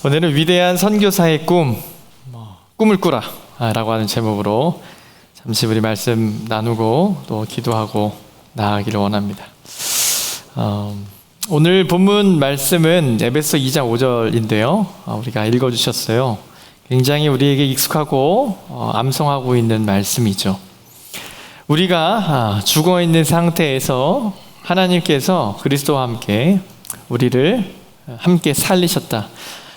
오늘은 위대한 선교사의 꿈을 꾸라 라고 하는 제목으로 잠시 우리 말씀 나누고 또 기도하고 나아가기를 원합니다. 오늘 본문 말씀은 에베소 2장 5절인데요. 우리가 읽어주셨어요. 굉장히 우리에게 익숙하고 암송하고 있는 말씀이죠. 우리가 죽어있는 상태에서 하나님께서 그리스도와 함께 우리를 함께 살리셨다.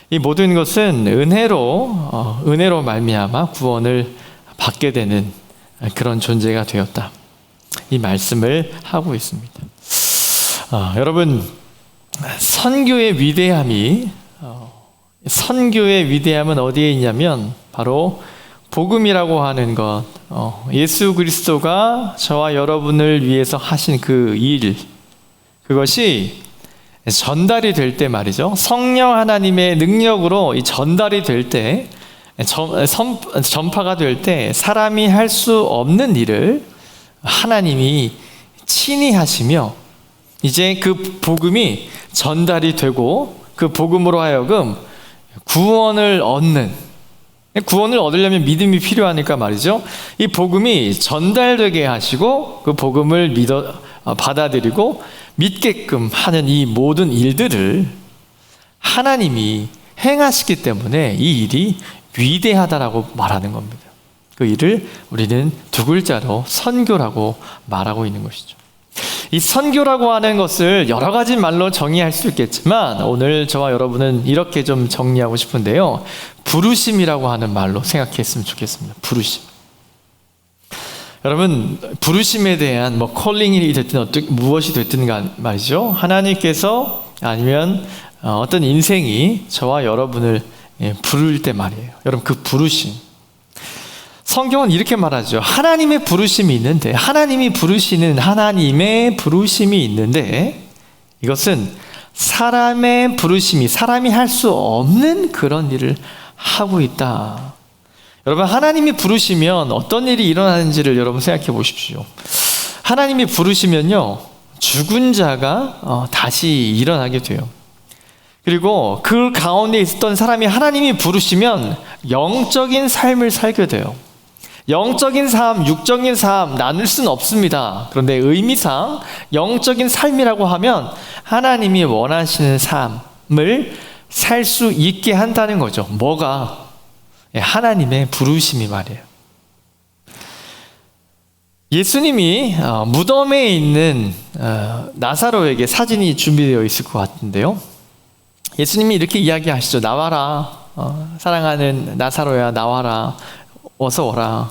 이 모든 것은 은혜로 말미암아 구원을 받게 되는 그런 존재가 되었다. 이 말씀을 하고 있습니다. 여러분, 선교의 위대함은 어디에 있냐면 바로 복음이라고 하는 것, 예수 그리스도가 저와 여러분을 위해서 하신 그 일, 그것이 전달이 될 때 말이죠. 성령 하나님의 능력으로 이 전달이 될 때, 전파가 될 때 사람이 할 수 없는 일을 하나님이 친히 하시며 이제 그 복음이 전달이 되고 그 복음으로 하여금 구원을 얻으려면 믿음이 필요하니까 말이죠. 이 복음이 전달되게 하시고 그 복음을 받아들이고 믿게끔 하는 이 모든 일들을 하나님이 행하시기 때문에 이 일이 위대하다라고 말하는 겁니다. 그 일을 우리는 두 글자로 선교라고 말하고 있는 것이죠. 이 선교라고 하는 것을 여러 가지 말로 정의할 수 있겠지만 오늘 저와 여러분은 이렇게 좀 정리하고 싶은데요. 부르심이라고 하는 말로 생각했으면 좋겠습니다. 부르심. 여러분, 부르심에 대한 콜링이 됐든 무엇이 됐든 말이죠. 하나님께서 아니면 어떤 인생이 저와 여러분을 부를 때 말이에요. 여러분, 그 부르심. 성경은 이렇게 말하죠. 하나님의 부르심이 있는데, 하나님이 부르시는 하나님의 부르심이 있는데, 이것은 사람의 부르심이, 사람이 할 수 없는 그런 일을 하고 있다. 여러분, 하나님이 부르시면 어떤 일이 일어나는지를 여러분 생각해 보십시오. 하나님이 부르시면요, 죽은 자가 다시 일어나게 돼요. 그리고 그 가운데 있었던 사람이 하나님이 부르시면 영적인 삶을 살게 돼요. 영적인 삶, 육적인 삶 나눌 수는 없습니다. 그런데 의미상 영적인 삶이라고 하면 하나님이 원하시는 삶을 살 수 있게 한다는 거죠. 뭐가? 하나님의 부르심이 말이에요. 예수님이 무덤에 있는 나사로에게 사진이 준비되어 있을 것 같은데요. 예수님이 이렇게 이야기하시죠. 나와라, 사랑하는 나사로야, 나와라, 어서 오라.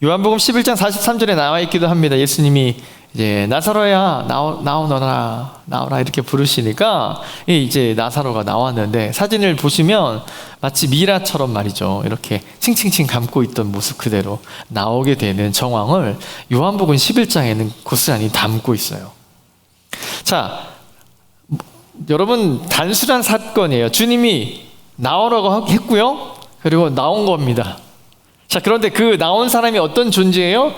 요한복음 11장 43절에 나와 있기도 합니다. 예수님이 이제 나사로야, 나오너라 이렇게 부르시니까 이제 나사로가 나왔는데, 사진을 보시면 마치 미라처럼 말이죠. 이렇게 칭칭칭 감고 있던 모습 그대로 나오게 되는 정황을 요한복음 11장에는 고스란히 담고 있어요. 자, 여러분, 단순한 사건이에요. 주님이 나오라고 했고요. 그리고 나온 겁니다. 자, 그런데 그 나온 사람이 어떤 존재예요?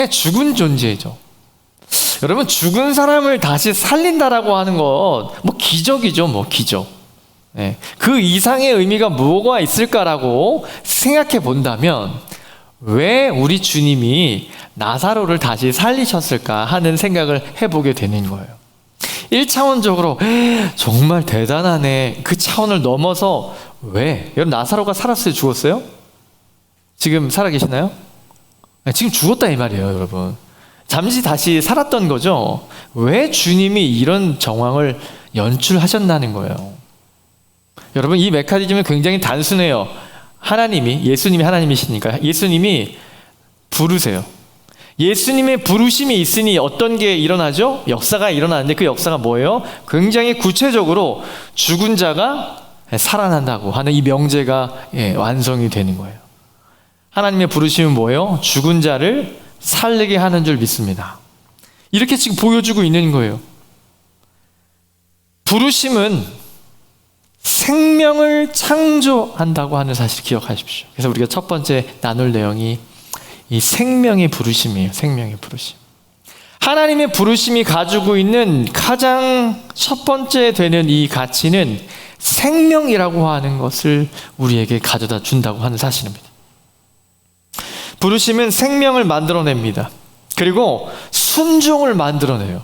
죽은 존재죠. 여러분, 죽은 사람을 다시 살린다라고 하는 것, 기적이죠, 기적. 그 이상의 의미가 뭐가 있을까라고 생각해 본다면, 왜 우리 주님이 나사로를 다시 살리셨을까 하는 생각을 해보게 되는 거예요. 1차원적으로, 정말 대단하네. 그 차원을 넘어서, 왜? 여러분, 나사로가 살았어요, 죽었어요? 지금 살아계시나요? 지금 죽었다 이 말이에요, 여러분. 잠시 다시 살았던 거죠. 왜 주님이 이런 정황을 연출하셨다는 거예요. 여러분, 이 메커니즘은 굉장히 단순해요. 예수님이 하나님이시니까 예수님이 부르세요. 예수님의 부르심이 있으니 어떤 게 일어나죠? 역사가 일어나는데 그 역사가 뭐예요? 굉장히 구체적으로 죽은 자가 살아난다고 하는 이 명제가 완성이 되는 거예요. 하나님의 부르심은 뭐예요? 죽은 자를 살리게 하는 줄 믿습니다. 이렇게 지금 보여주고 있는 거예요. 부르심은 생명을 창조한다고 하는 사실 기억하십시오. 그래서 우리가 첫 번째 나눌 내용이 이 생명의 부르심이에요. 생명의 부르심. 하나님의 부르심이 가지고 있는 가장 첫 번째 되는 이 가치는 생명이라고 하는 것을 우리에게 가져다 준다고 하는 사실입니다. 부르심은 생명을 만들어냅니다. 그리고 순종을 만들어내요.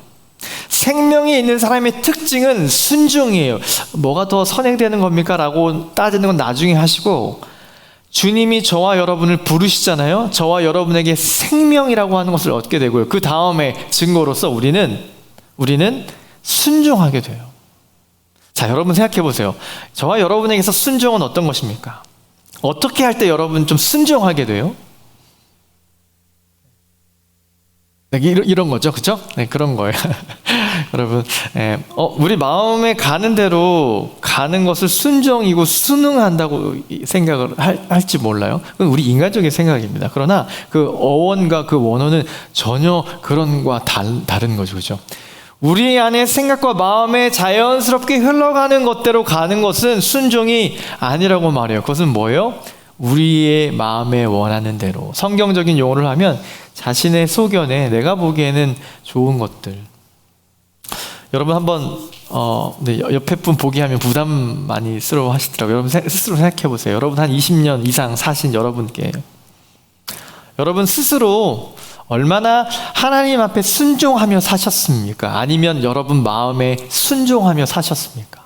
생명이 있는 사람의 특징은 순종이에요. 뭐가 더 선행되는 겁니까? 라고 따지는 건 나중에 하시고, 주님이 저와 여러분을 부르시잖아요. 저와 여러분에게 생명이라고 하는 것을 얻게 되고요. 그 다음에 증거로서 우리는 순종하게 돼요. 자, 여러분 생각해 보세요. 저와 여러분에게서 순종은 어떤 것입니까? 어떻게 할 때 여러분 좀 순종하게 돼요? 네, 이런 거죠, 그렇죠? 네, 그런 거예요. 여러분, 우리 마음에 가는 대로 가는 것을 순종이고 순응한다고 생각을 할지 몰라요. 그건 우리 인간적인 생각입니다. 그러나 그 어원과 그 원어는 전혀 그런 것과 다른 거죠, 그렇죠? 우리 안에 생각과 마음에 자연스럽게 흘러가는 것대로 가는 것은 순종이 아니라고 말해요. 그것은 뭐예요? 우리의 마음에 원하는 대로, 성경적인 용어를 하면 자신의 소견에 내가 보기에는 좋은 것들. 여러분 한번 옆에 분 보게 하면 부담 많이 스러워 하시더라고요. 여러분 스스로 생각해 보세요. 여러분 한 20년 이상 사신 여러분께, 여러분 스스로 얼마나 하나님 앞에 순종하며 사셨습니까? 아니면 여러분 마음에 순종하며 사셨습니까?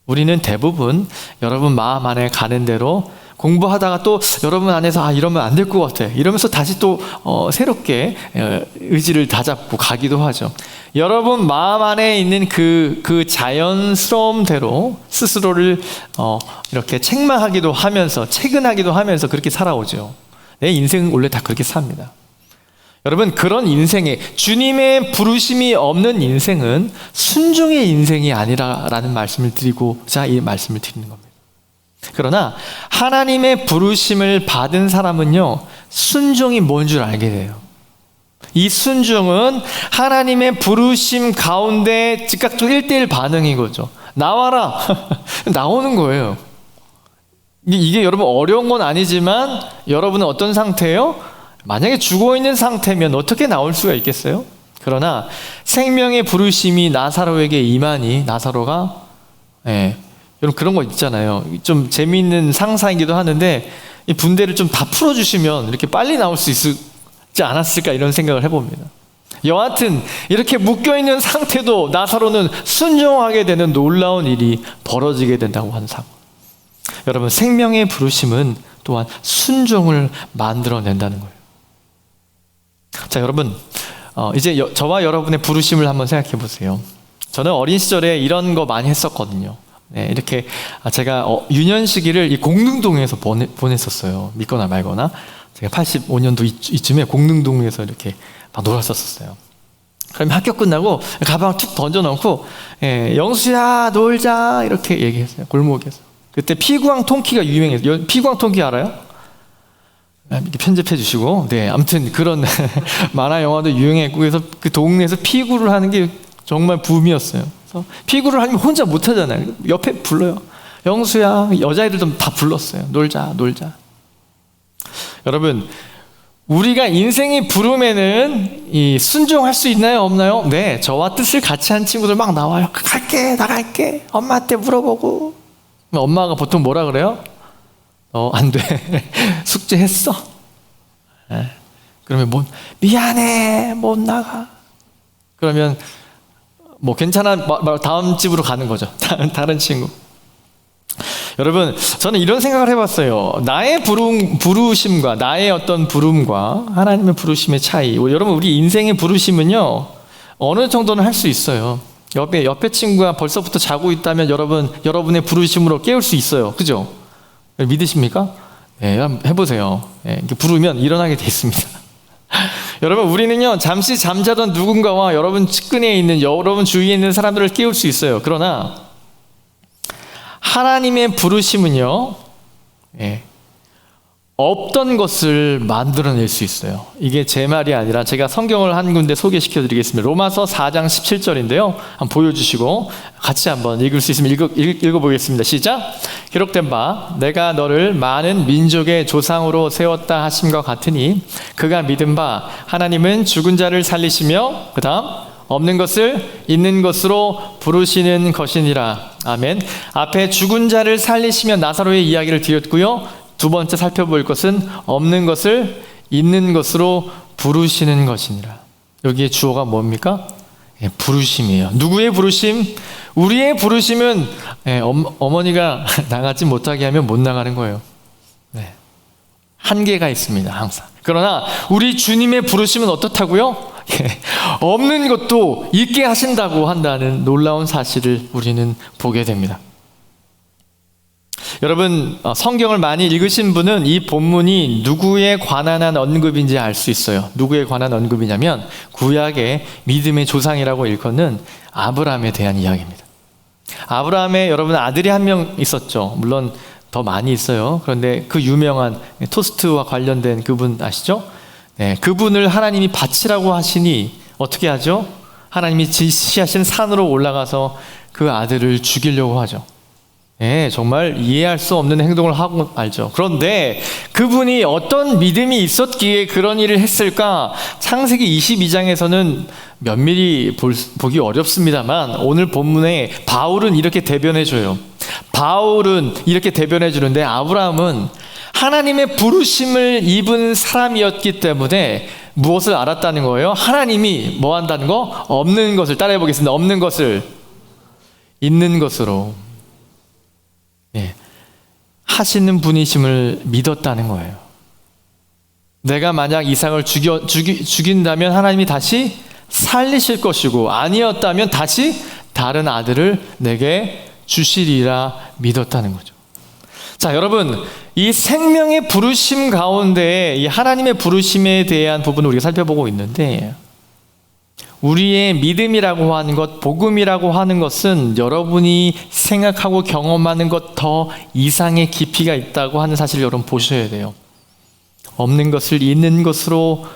우리는 대부분 여러분 마음 안에 가는 대로 공부하다가 또 여러분 안에서 이러면 안 될 것 같아 이러면서 다시 또 새롭게 의지를 다잡고 가기도 하죠. 여러분 마음 안에 있는 그 자연스러움대로 스스로를 이렇게 책망하기도 하면서 체근하기도 하면서 그렇게 살아오죠. 내 인생은 원래 다 그렇게 삽니다. 여러분, 그런 인생에 주님의 부르심이 없는 인생은 순종의 인생이 아니라라는 말씀을 드리고자 이 말씀을 드리는 겁니다. 그러나 하나님의 부르심을 받은 사람은요, 순종이 뭔 줄 알게 돼요. 이 순종은 하나님의 부르심 가운데 즉각적 1:1 반응인 거죠. 나와라. 나오는 거예요. 이게 여러분 어려운 건 아니지만 여러분은 어떤 상태예요? 만약에 죽어있는 상태면 어떻게 나올 수가 있겠어요? 그러나 생명의 부르심이 나사로에게 임하니 나사로가 여러분 그런 거 있잖아요. 좀 재미있는 상상이기도 하는데 이 분대를 좀 다 풀어주시면 이렇게 빨리 나올 수 있지 않았을까 이런 생각을 해봅니다. 여하튼 이렇게 묶여있는 상태도 나사로는 순종하게 되는 놀라운 일이 벌어지게 된다고 하는 사건. 여러분, 생명의 부르심은 또한 순종을 만들어낸다는 거예요. 자, 여러분 이제 저와 여러분의 부르심을 한번 생각해 보세요. 저는 어린 시절에 이런 거 많이 했었거든요. 네, 이렇게 제가 유년시기를 이 공릉동에서 보냈었어요. 믿거나 말거나. 제가 85년도 이쯤에 공릉동에서 이렇게 막 놀았었어요. 그럼 학교 끝나고 가방을 툭 던져놓고 영수야 놀자 이렇게 얘기했어요. 골목에서. 그때 피구왕 통키가 유명했어요. 피구왕 통키 알아요? 이렇게 편집해 주시고. 네, 아무튼 그런 만화 영화도 유행했고, 그래서 그 동네에서 피구를 하는 게 정말 붐이었어요. 그래서 피구를 하면 혼자 못 하잖아요. 옆에 불러요. 영수야, 여자애들도 다 불렀어요. 놀자. 여러분, 우리가 인생이 부름에는 이 순종할 수 있나요, 없나요? 네, 저와 뜻을 같이 한 친구들 막 나와요. 나갈게. 엄마한테 물어보고. 엄마가 보통 뭐라 그래요? 안 돼. 숙제했어. 그러면 미안해, 못 나가. 그러면 괜찮아, 다음 집으로 가는 거죠. 다른 친구. 여러분, 저는 이런 생각을 해봤어요. 나의 부르심과 나의 어떤 부름과 하나님의 부르심의 차이. 여러분, 우리 인생의 부르심은요, 어느 정도는 할 수 있어요. 옆에 친구가 벌써부터 자고 있다면 여러분의 부르심으로 깨울 수 있어요. 그죠? 믿으십니까? 네, 해보세요. 이렇게 부르면 일어나게 돼 있습니다. 여러분, 우리는요, 잠시 잠자던 누군가와 여러분 측근에 있는, 여러분 주위에 있는 사람들을 깨울 수 있어요. 그러나 하나님의 부르심은요, 없던 것을 만들어낼 수 있어요. 이게 제 말이 아니라 제가 성경을 한 군데 소개시켜 드리겠습니다. 로마서 4장 17절인데요. 한번 보여주시고 같이 한번 읽을 수 있으면 읽어보겠습니다. 시작! 기록된 바 내가 너를 많은 민족의 조상으로 세웠다 하심과 같으니 그가 믿은 바 하나님은 죽은 자를 살리시며 그 다음 없는 것을 있는 것으로 부르시는 것이니라. 아멘. 앞에 죽은 자를 살리시며 나사로의 이야기를 드렸고요. 두 번째 살펴볼 것은 없는 것을 있는 것으로 부르시는 것이니라. 여기에 주어가 뭡니까? 부르심이에요. 누구의 부르심? 우리의 부르심은 어머니가 나가지 못하게 하면 못 나가는 거예요. 한계가 있습니다, 항상. 그러나 우리 주님의 부르심은 어떻다고요? 없는 것도 있게 하신다고 한다는 놀라운 사실을 우리는 보게 됩니다. 여러분, 성경을 많이 읽으신 분은 이 본문이 누구에 관한 언급인지 알 수 있어요. 누구에 관한 언급이냐면 구약의 믿음의 조상이라고 일컫는 아브라함에 대한 이야기입니다. 아브라함의 여러분 아들이 한 명 있었죠. 물론 더 많이 있어요. 그런데 그 유명한 토스트와 관련된 그분 아시죠? 그분을 하나님이 바치라고 하시니 어떻게 하죠? 하나님이 지시하신 산으로 올라가서 그 아들을 죽이려고 하죠. 정말 이해할 수 없는 행동을 하고 말죠. 그런데 그분이 어떤 믿음이 있었기에 그런 일을 했을까? 창세기 22장에서는 면밀히 보기 어렵습니다만 오늘 본문에 바울은 이렇게 대변해줘요. 바울은 이렇게 대변해주는데 아브라함은 하나님의 부르심을 입은 사람이었기 때문에 무엇을 알았다는 거예요? 하나님이 뭐 한다는 거? 없는 것을, 따라해 보겠습니다. 없는 것을 있는 것으로 하시는 분이심을 믿었다는 거예요. 내가 만약 이삭을 죽인다면 하나님이 다시 살리실 것이고 아니었다면 다시 다른 아들을 내게 주시리라 믿었다는 거죠. 자, 여러분, 이 생명의 부르심 가운데 이 하나님의 부르심에 대한 부분을 우리가 살펴보고 있는데 우리의 믿음이라고 하는 것, 복음이라고 하는 것은 여러분이 생각하고 경험하는 것 더 이상의 깊이가 있다고 하는 사실을 여러분 보셔야 돼요. 없는 것을 있는 것으로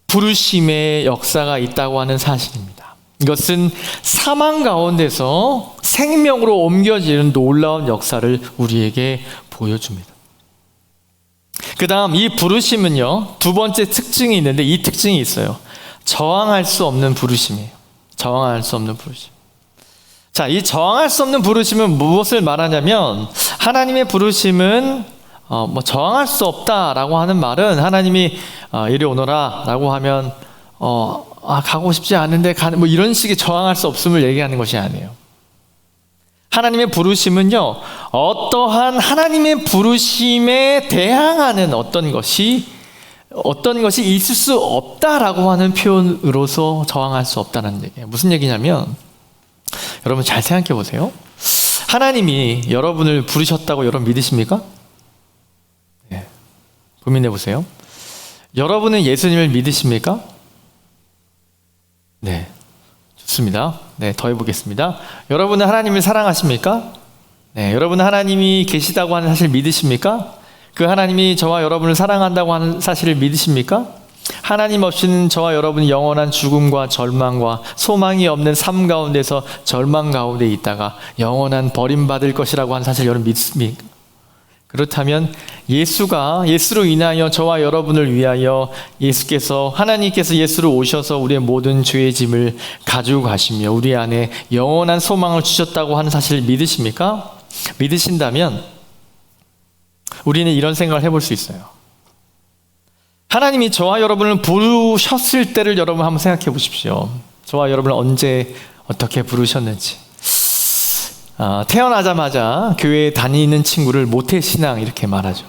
부르심의 역사가 있다고 하는 사실입니다. 이것은 사망 가운데서 생명으로 옮겨지는 놀라운 역사를 우리에게 보여줍니다. 그 다음 이 부르심은요, 두 번째 특징이 있는데 이 특징이 있어요. 저항할 수 없는 부르심이에요. 저항할 수 없는 부르심. 자, 이 저항할 수 없는 부르심은 무엇을 말하냐면 하나님의 부르심은 저항할 수 없다라고 하는 말은 하나님이 이리 오너라 라고 하면 가고 싶지 않은데 뭐 이런 식의 저항할 수 없음을 얘기하는 것이 아니에요. 하나님의 부르심은요, 어떠한 하나님의 부르심에 대항하는 어떤 것이 있을 수 없다라고 하는 표현으로서 저항할 수 없다는 얘기예요. 무슨 얘기냐면 여러분 잘 생각해 보세요. 하나님이 여러분을 부르셨다고 여러분 믿으십니까? 고민해 보세요. 여러분은 예수님을 믿으십니까? 네, 좋습니다. 더 해보겠습니다. 여러분은 하나님을 사랑하십니까? 네, 여러분은 하나님이 계시다고 하는 사실 믿으십니까? 그 하나님이 저와 여러분을 사랑한다고 하는 사실을 믿으십니까? 하나님 없이는 저와 여러분이 영원한 죽음과 절망과 소망이 없는 삶 가운데서 절망 가운데 있다가 영원한 버림받을 것이라고 하는 사실 여러분 믿습니까? 그렇다면 예수로 인하여 저와 여러분을 위하여 하나님께서 예수로 오셔서 우리의 모든 죄의 짐을 가지고 가시며 우리 안에 영원한 소망을 주셨다고 하는 사실을 믿으십니까? 믿으신다면 우리는 이런 생각을 해볼 수 있어요. 하나님이 저와 여러분을 부르셨을 때를 여러분 한번 생각해 보십시오. 저와 여러분을 언제 어떻게 부르셨는지. 태어나자마자 교회에 다니는 친구를 모태신앙 이렇게 말하죠.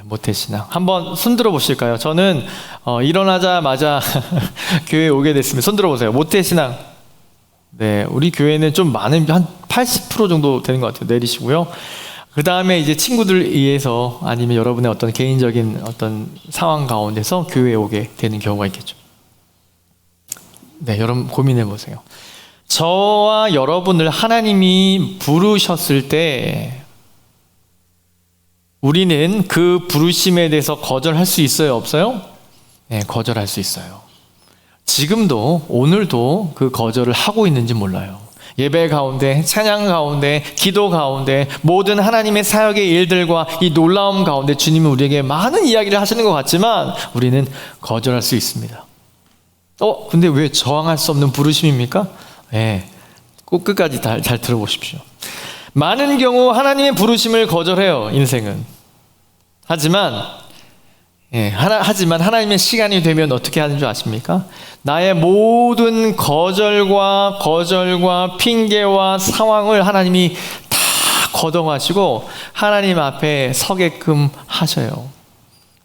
모태신앙. 한번 손들어 보실까요? 저는 일어나자마자 교회에 오게 됐습니다. 손들어 보세요. 모태신앙. 네, 우리 교회는 좀 많은, 한 80% 정도 되는 것 같아요. 내리시고요. 그 다음에 이제 친구들 의해서 아니면 여러분의 어떤 개인적인 어떤 상황 가운데서 교회에 오게 되는 경우가 있겠죠. 네, 여러분 고민해 보세요. 저와 여러분을 하나님이 부르셨을 때 우리는 그 부르심에 대해서 거절할 수 있어요, 없어요? 네, 거절할 수 있어요. 지금도, 오늘도 그 거절을 하고 있는지 몰라요. 예배 가운데, 찬양 가운데, 기도 가운데, 모든 하나님의 사역의 일들과 이 놀라움 가운데 주님이 우리에게 많은 이야기를 하시는 것 같지만 우리는 거절할 수 있습니다. 근데 왜 저항할 수 없는 부르심입니까? 네, 꼭 끝까지 잘 들어보십시오. 많은 경우 하나님의 부르심을 거절해요, 인생은. 하지만 하나님의 시간이 되면 어떻게 하는 줄 아십니까? 나의 모든 거절과 핑계와 상황을 하나님이 다 걷어가시고 하나님 앞에 서게끔 하셔요.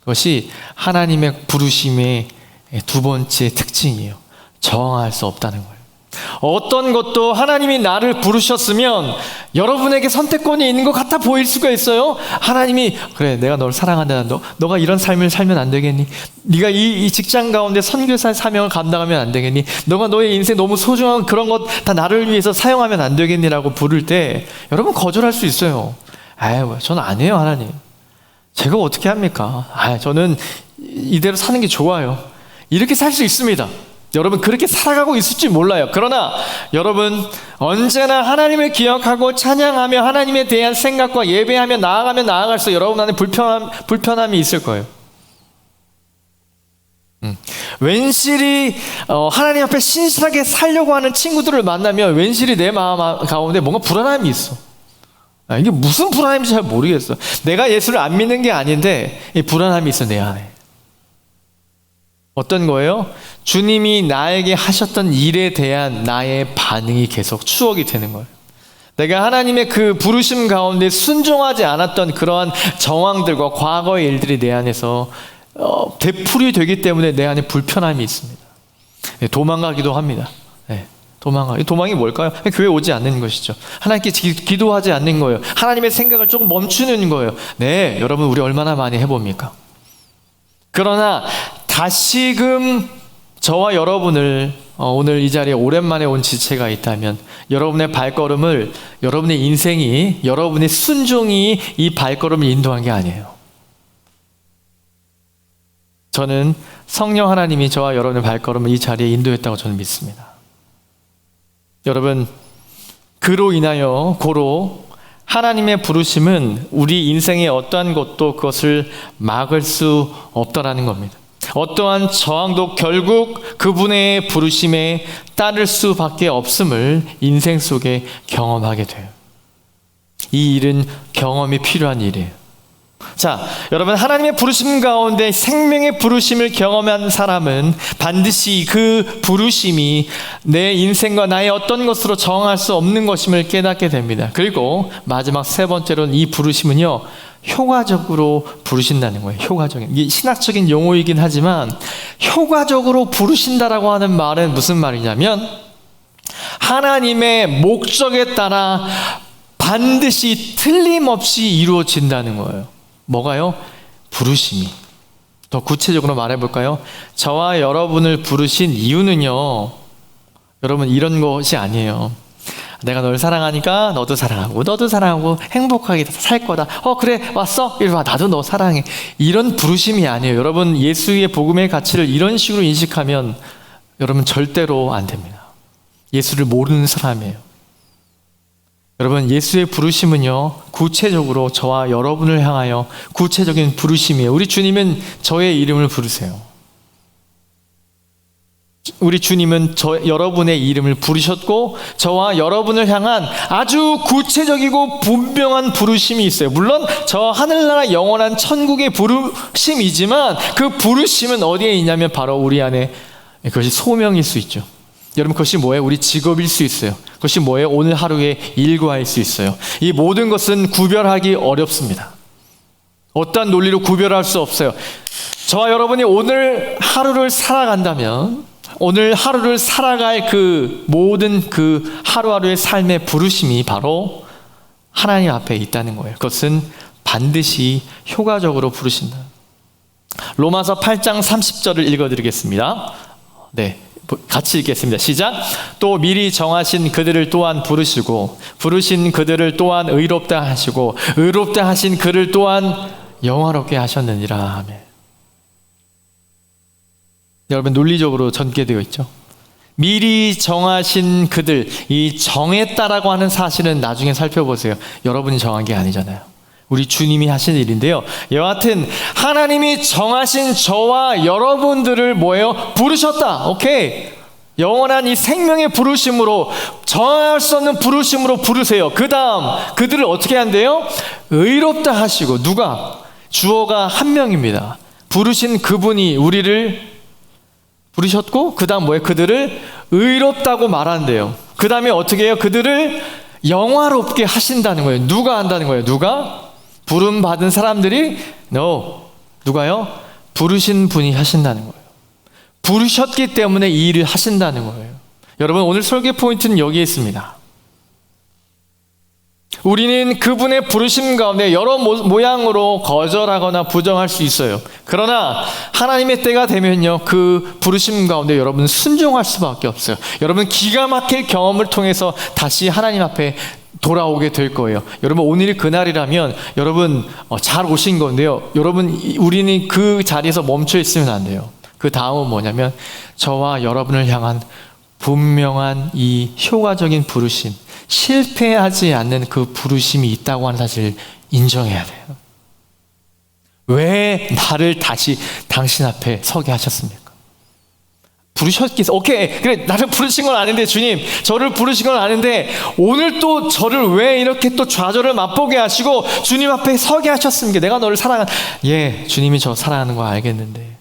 그것이 하나님의 부르심의 두 번째 특징이에요. 저항할 수 없다는 거예요. 어떤 것도 하나님이 나를 부르셨으면 여러분에게 선택권이 있는 것 같아 보일 수가 있어요. 하나님이 그래, 내가 너를 사랑한다. 너가 이런 삶을 살면 안 되겠니? 네가 이 직장 가운데 선교사의 사명을 감당하면 안 되겠니? 너가 너의 인생 너무 소중한 그런 것 다 나를 위해서 사용하면 안 되겠니라고 부를 때 여러분 거절할 수 있어요. 아유, 저는 안 해요, 하나님. 제가 어떻게 합니까? 저는 이대로 사는 게 좋아요. 이렇게 살 수 있습니다. 여러분 그렇게 살아가고 있을지 몰라요. 그러나 여러분 언제나 하나님을 기억하고 찬양하며 하나님에 대한 생각과 예배하며 나아가면 나아갈수록 여러분 안에 불편함이 있을 거예요. 웬실히 하나님 앞에 신실하게 살려고 하는 친구들을 만나면 웬실히 내 마음 가운데 뭔가 불안함이 있어. 이게 무슨 불안함인지 잘 모르겠어. 내가 예수를 안 믿는 게 아닌데 이 불안함이 있어, 내 안에. 어떤 거예요? 주님이 나에게 하셨던 일에 대한 나의 반응이 계속 추억이 되는 거예요. 내가 하나님의 그 부르심 가운데 순종하지 않았던 그러한 정황들과 과거의 일들이 내 안에서 되풀이 되기 때문에 내 안에 불편함이 있습니다. 도망가기도 합니다. 도망이 뭘까요? 교회 오지 않는 것이죠. 하나님께 기도하지 않는 거예요. 하나님의 생각을 조금 멈추는 거예요. 네, 여러분 우리 얼마나 많이 해봅니까? 그러나 다시금 저와 여러분을 오늘 이 자리에 오랜만에 온 지체가 있다면 여러분의 발걸음을, 여러분의 인생이, 여러분의 순종이 이 발걸음을 인도한 게 아니에요. 저는 성령 하나님이 저와 여러분의 발걸음을 이 자리에 인도했다고 저는 믿습니다. 여러분, 그로 인하여 고로 하나님의 부르심은 우리 인생의 어떠한 것도 그것을 막을 수 없다라는 겁니다. 어떠한 저항도 결국 그분의 부르심에 따를 수밖에 없음을 인생 속에 경험하게 돼요. 이 일은 경험이 필요한 일이에요. 자, 여러분 하나님의 부르심 가운데 생명의 부르심을 경험한 사람은 반드시 그 부르심이 내 인생과 나의 어떤 것으로 저항할 수 없는 것임을 깨닫게 됩니다. 그리고 마지막 세 번째로는 이 부르심은요, 효과적으로 부르신다는 거예요. 효과적인. 이게 신학적인 용어이긴 하지만 효과적으로 부르신다라고 하는 말은 무슨 말이냐면 하나님의 목적에 따라 반드시 틀림없이 이루어진다는 거예요. 뭐가요? 부르심이. 더 구체적으로 말해볼까요? 저와 여러분을 부르신 이유는요, 여러분 이런 것이 아니에요. 내가 널 사랑하니까 너도 사랑하고 행복하게 살 거다. 그래 왔어? 이리 와, 나도 너 사랑해. 이런 부르심이 아니에요. 여러분 예수의 복음의 가치를 이런 식으로 인식하면 여러분 절대로 안 됩니다. 예수를 모르는 사람이에요. 여러분 예수의 부르심은요, 구체적으로 저와 여러분을 향하여 구체적인 부르심이에요. 우리 주님은 저의 이름을 부르세요. 우리 주님은 여러분의 이름을 부르셨고 저와 여러분을 향한 아주 구체적이고 분명한 부르심이 있어요. 물론 저 하늘나라 영원한 천국의 부르심이지만 그 부르심은 어디에 있냐면 바로 우리 안에, 그것이 소명일 수 있죠. 여러분 그것이 뭐예요? 우리 직업일 수 있어요. 그것이 뭐예요? 오늘 하루의 일과일 수 있어요. 이 모든 것은 구별하기 어렵습니다. 어떠한 논리로 구별할 수 없어요. 저와 여러분이 오늘 하루를 살아간다면 오늘 하루를 살아갈 그 모든 그 하루하루의 삶의 부르심이 바로 하나님 앞에 있다는 거예요. 그것은 반드시 효과적으로 부르신다. 로마서 8장 30절을 읽어드리겠습니다. 네, 같이 읽겠습니다. 시작. 또 미리 정하신 그들을 또한 부르시고 부르신 그들을 또한 의롭다 하시고 의롭다 하신 그를 또한 영화롭게 하셨느니라. 아멘. 여러분 논리적으로 전개되어 있죠. 미리 정하신 그들, 이 정했다라고 하는 사실은 나중에 살펴보세요. 여러분이 정한 게 아니잖아요. 우리 주님이 하신 일인데요. 여하튼 하나님이 정하신 저와 여러분들을 뭐예요? 부르셨다. 오케이. 영원한 이 생명의 부르심으로, 정할 수 없는 부르심으로 부르세요. 그 다음 그들을 어떻게 한대요? 의롭다 하시고. 누가? 주어가 한 명입니다. 부르신 그분이 우리를 부르셨고, 그 다음 뭐예요? 그들을 의롭다고 말한대요. 그 다음에 어떻게 해요? 그들을 영화롭게 하신다는 거예요. 누가 한다는 거예요? 누가? 부름받은 사람들이? No. 누가요? 부르신 분이 하신다는 거예요. 부르셨기 때문에 이 일을 하신다는 거예요. 여러분, 오늘 설교 포인트는 여기에 있습니다. 우리는 그분의 부르심 가운데 여러 모양으로 거절하거나 부정할 수 있어요. 그러나 하나님의 때가 되면요, 그 부르심 가운데 여러분 순종할 수밖에 없어요. 여러분, 기가 막힐 경험을 통해서 다시 하나님 앞에 돌아오게 될 거예요. 여러분, 오늘이 그날이라면 여러분 잘 오신 건데요. 여러분, 우리는 그 자리에서 멈춰 있으면 안 돼요. 그 다음은 뭐냐면 저와 여러분을 향한 분명한 이 효과적인 부르심, 실패하지 않는 그 부르심이 있다고 하는 사실을 인정해야 돼요. 왜 나를 다시 당신 앞에 서게 하셨습니까? 부르셨겠어. 오케이, 그래, 나를 부르신 건 아는데, 주님 저를 부르신 건 아는데 오늘 또 저를 왜 이렇게 또 좌절을 맛보게 하시고 주님 앞에 서게 하셨습니까? 내가 너를 사랑한, 예, 주님이 저 사랑하는 거 알겠는데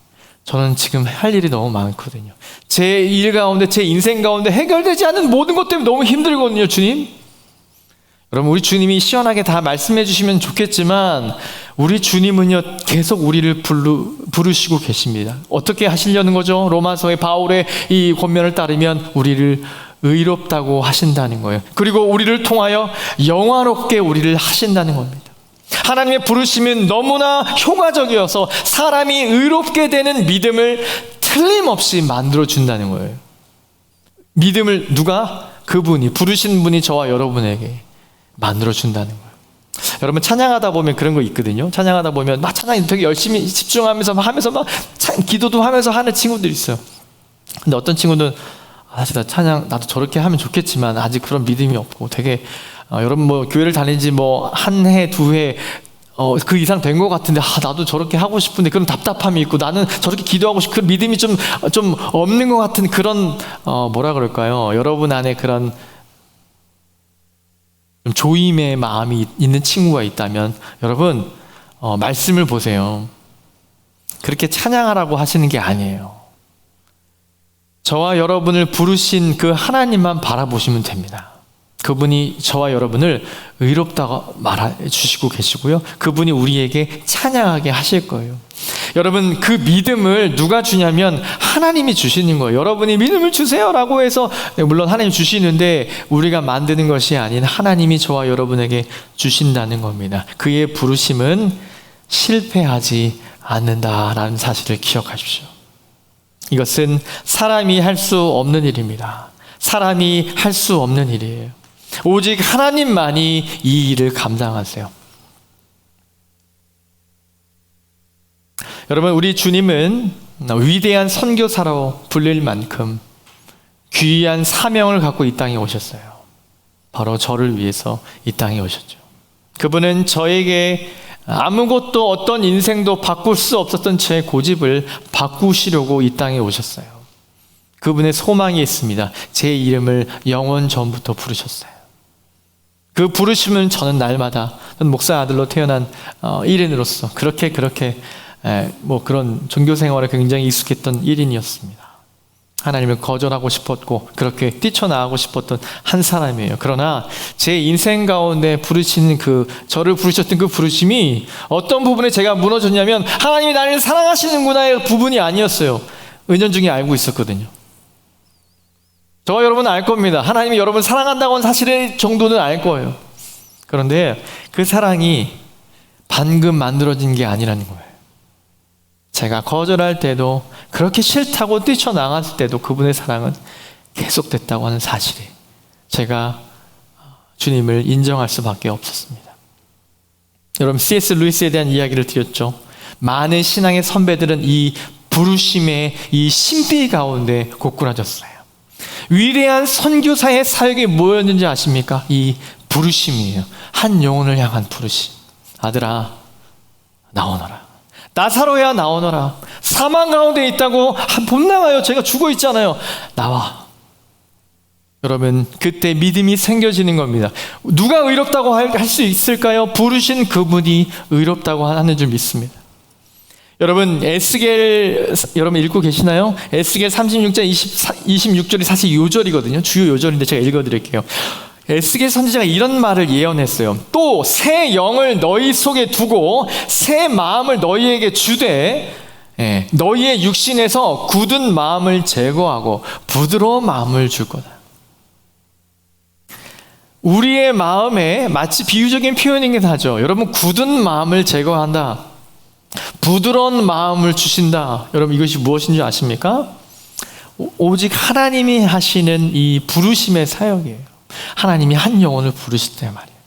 저는 지금 할 일이 너무 많거든요. 제 일 가운데, 제 인생 가운데 해결되지 않는 모든 것 때문에 너무 힘들거든요, 주님. 여러분, 우리 주님이 시원하게 다 말씀해 주시면 좋겠지만 우리 주님은요, 계속 우리를 부르시고 계십니다. 어떻게 하시려는 거죠? 로마서의 바울의 이 권면을 따르면 우리를 의롭다고 하신다는 거예요. 그리고 우리를 통하여 영화롭게 우리를 하신다는 겁니다. 하나님의 부르심은 너무나 효과적이어서 사람이 의롭게 되는 믿음을 틀림없이 만들어준다는 거예요. 믿음을 누가? 그분이, 부르신 분이 저와 여러분에게 만들어준다는 거예요. 여러분, 찬양하다 보면 그런 거 있거든요. 찬양하다 보면 막 찬양 되게 열심히 집중하면서 하면서 막 기도도 하면서 하는 친구들 있어요. 근데 어떤 친구는 사실 나 찬양 나도 저렇게 하면 좋겠지만 아직 그런 믿음이 없고 되게 여러분 뭐 교회를 다니지 뭐 한 해, 두 해 그 이상 된 것 같은데 나도 저렇게 하고 싶은데 그런 답답함이 있고 나는 저렇게 기도하고 싶고 그 믿음이 좀 없는 것 같은 그런 뭐라 그럴까요? 여러분 안에 그런 좀 조임의 마음이 있는 친구가 있다면 여러분 말씀을 보세요. 그렇게 찬양하라고 하시는 게 아니에요. 저와 여러분을 부르신 그 하나님만 바라보시면 됩니다. 그분이 저와 여러분을 의롭다고 말해 주시고 계시고요. 그분이 우리에게 찬양하게 하실 거예요. 여러분, 그 믿음을 누가 주냐면 하나님이 주시는 거예요. 여러분이 믿음을 주세요라고 해서 물론 하나님이 주시는데 우리가 만드는 것이 아닌 하나님이 저와 여러분에게 주신다는 겁니다. 그의 부르심은 실패하지 않는다라는 사실을 기억하십시오. 이것은 사람이 할 수 없는 일입니다. 사람이 할 수 없는 일이에요. 오직 하나님만이 이 일을 감당하세요. 여러분, 우리 주님은 위대한 선교사로 불릴 만큼 귀한 사명을 갖고 이 땅에 오셨어요. 바로 저를 위해서 이 땅에 오셨죠. 그분은 저에게 아무것도 어떤 인생도 바꿀 수 없었던 제 고집을 바꾸시려고 이 땅에 오셨어요. 그분의 소망이 있습니다. 제 이름을 영원 전부터 부르셨어요. 그 부르심은 저는 날마다 목사 아들로 태어난 1인으로서 그렇게 뭐 그런 종교 생활에 굉장히 익숙했던 1인이었습니다. 하나님을 거절하고 싶었고 그렇게 뛰쳐나가고 싶었던 한 사람이에요. 그러나 제 인생 가운데 부르시는 저를 부르셨던 그 부르심이 어떤 부분에 제가 무너졌냐면 하나님이 나를 사랑하시는구나의 부분이 아니었어요. 은연중에 알고 있었거든요. 저와 여러분은 알 겁니다. 하나님이 여러분 사랑한다고 하는 사실의 정도는 알 거예요. 그런데 그 사랑이 방금 만들어진 게 아니라는 거예요. 제가 거절할 때도 그렇게 싫다고 뛰쳐나갔을 때도 그분의 사랑은 계속됐다고 하는 사실이 제가 주님을 인정할 수밖에 없었습니다. 여러분, C.S. 루이스에 대한 이야기를 드렸죠. 많은 신앙의 선배들은 이 부르심의 이 신비 가운데 고꾸라졌어요. 위대한 선교사의 사역이 뭐였는지 아십니까? 이 부르심이에요. 한 영혼을 향한 부르심. 아들아, 나오너라. 나사로야, 나오너라. 사망 가운데 있다고 못 나가요. 제가 죽어 있잖아요. 나와. 여러분, 그때 믿음이 생겨지는 겁니다. 누가 의롭다고 할 수 있을까요? 부르신 그분이 의롭다고 하는 줄 믿습니다. 여러분, 에스겔 여러분 읽고 계시나요? 에스겔 36장 26절이 사실 요절이거든요. 주요 요절인데 제가 읽어드릴게요. 에스겔 선지자가 이런 말을 예언했어요. 또 새 영을 너희 속에 두고 새 마음을 너희에게 주되 너희의 육신에서 굳은 마음을 제거하고 부드러운 마음을 줄 거다. 우리의 마음에 마치 비유적인 표현이긴 하죠. 여러분, 굳은 마음을 제거한다, 부드러운 마음을 주신다. 여러분, 이것이 무엇인지 아십니까? 오직 하나님이 하시는 이 부르심의 사역이에요. 하나님이 한 영혼을 부르실 때 말이에요.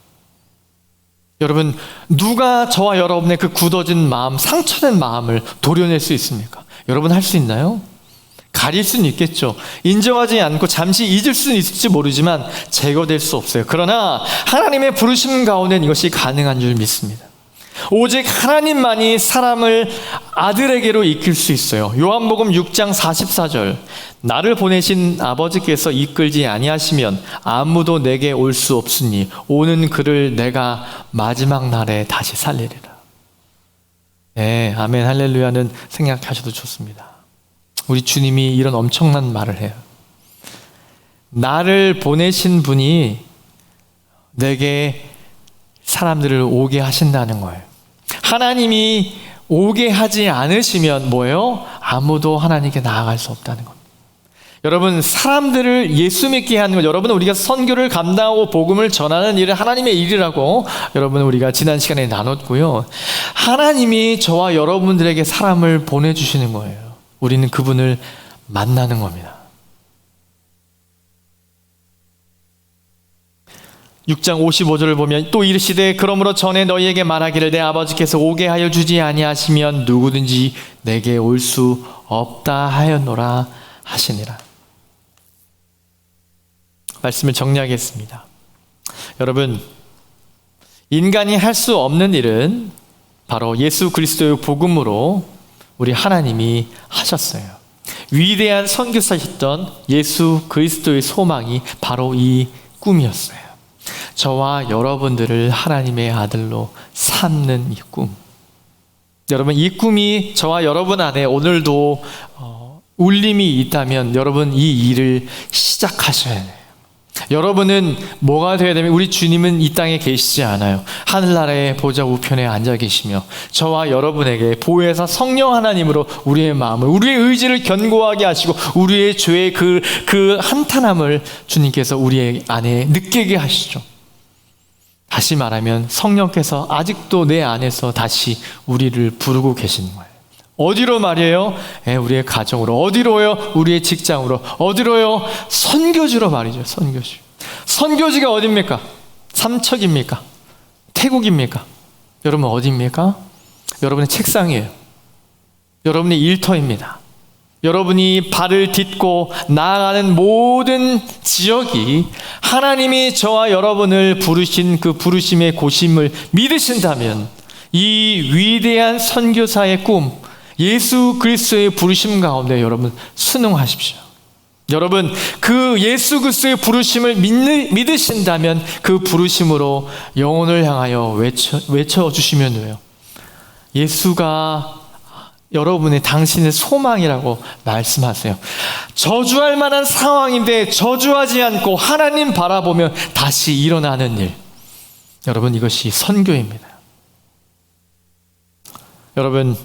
여러분, 누가 저와 여러분의 그 굳어진 마음, 상처된 마음을 도려낼 수 있습니까? 여러분, 할 수 있나요? 가릴 수는 있겠죠. 인정하지 않고 잠시 잊을 수는 있을지 모르지만 제거될 수 없어요. 그러나 하나님의 부르심 가운데는 이것이 가능한 줄 믿습니다. 오직 하나님만이 사람을 아들에게로 이끌 수 있어요. 요한복음 6장 44절, 나를 보내신 아버지께서 이끌지 아니하시면 아무도 내게 올 수 없으니 오는 그를 내가 마지막 날에 다시 살리리라. 네, 아멘, 할렐루야는 생각하셔도 좋습니다. 우리 주님이 이런 엄청난 말을 해요. 나를 보내신 분이 내게 사람들을 오게 하신다는 거예요. 하나님이 오게 하지 않으시면 뭐예요? 아무도 하나님께 나아갈 수 없다는 겁니다. 여러분, 사람들을 예수 믿게 하는 것, 여러분, 우리가 선교를 감당하고 복음을 전하는 일은 하나님의 일이라고 여러분, 우리가 지난 시간에 나눴고요. 하나님이 저와 여러분들에게 사람을 보내주시는 거예요. 우리는 그분을 만나는 겁니다. 6장 55절을 보면 또 이르시되 그러므로 전에 너희에게 말하기를 내 아버지께서 오게 하여 주지 아니하시면 누구든지 내게 올 수 없다 하였노라 하시니라. 말씀을 정리하겠습니다. 여러분, 인간이 할 수 없는 일은 바로 예수 그리스도의 복음으로 우리 하나님이 하셨어요. 위대한 선교사셨던 예수 그리스도의 소망이 바로 이 꿈이었어요. 저와 여러분들을 하나님의 아들로 삼는 이 꿈. 여러분, 이 꿈이 저와 여러분 안에 오늘도 울림이 있다면 여러분, 이 일을 시작하셔야 돼요. 여러분은 뭐가 되어야 되면, 우리 주님은 이 땅에 계시지 않아요. 하늘나라의 보좌 우편에 앉아 계시며 저와 여러분에게 보혜사 성령 하나님으로 우리의 마음을, 우리의 의지를 견고하게 하시고 우리의 죄의 그 한탄함을 주님께서 우리 안에 느끼게 하시죠. 다시 말하면 성령께서 아직도 내 안에서 다시 우리를 부르고 계시는 거예요. 어디로 말이에요? 우리의 가정으로. 어디로요? 우리의 직장으로. 어디로요? 선교지로 말이죠. 선교지. 선교지가 어디입니까? 삼척입니까? 태국입니까? 여러분, 어디입니까? 여러분의 책상이에요. 여러분의 일터입니다. 여러분이 발을 딛고 나아가는 모든 지역이 하나님이 저와 여러분을 부르신 그 부르심의 고심을 믿으신다면 이 위대한 선교사의 꿈, 예수 그리스도의 부르심 가운데 여러분 순응하십시오. 여러분, 그 예수 그리스도의 부르심을 믿으신다면 그 부르심으로 영혼을 향하여 외쳐주시면 돼요. 예수가 여러분의 당신의 소망이라고 말씀하세요. 저주할 만한 상황인데 저주하지 않고 하나님 바라보며 다시 일어나는 일. 여러분, 이것이 선교입니다. 여러분,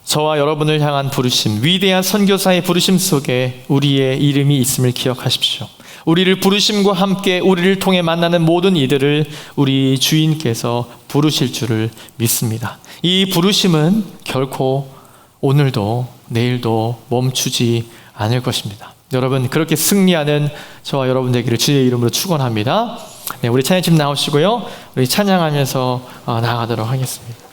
저와 여러분을 향한 부르심, 위대한 선교사의 부르심 속에 우리의 이름이 있음을 기억하십시오. 우리를 부르심과 함께 우리를 통해 만나는 모든 이들을 우리 주인께서 부르실 줄을 믿습니다. 이 부르심은 결코 오늘도 내일도 멈추지 않을 것입니다. 여러분, 그렇게 승리하는 저와 여러분 되기를 주의 이름으로 축원합니다. 네, 우리 찬양팀 나오시고요. 우리 찬양하면서 나아가도록 하겠습니다.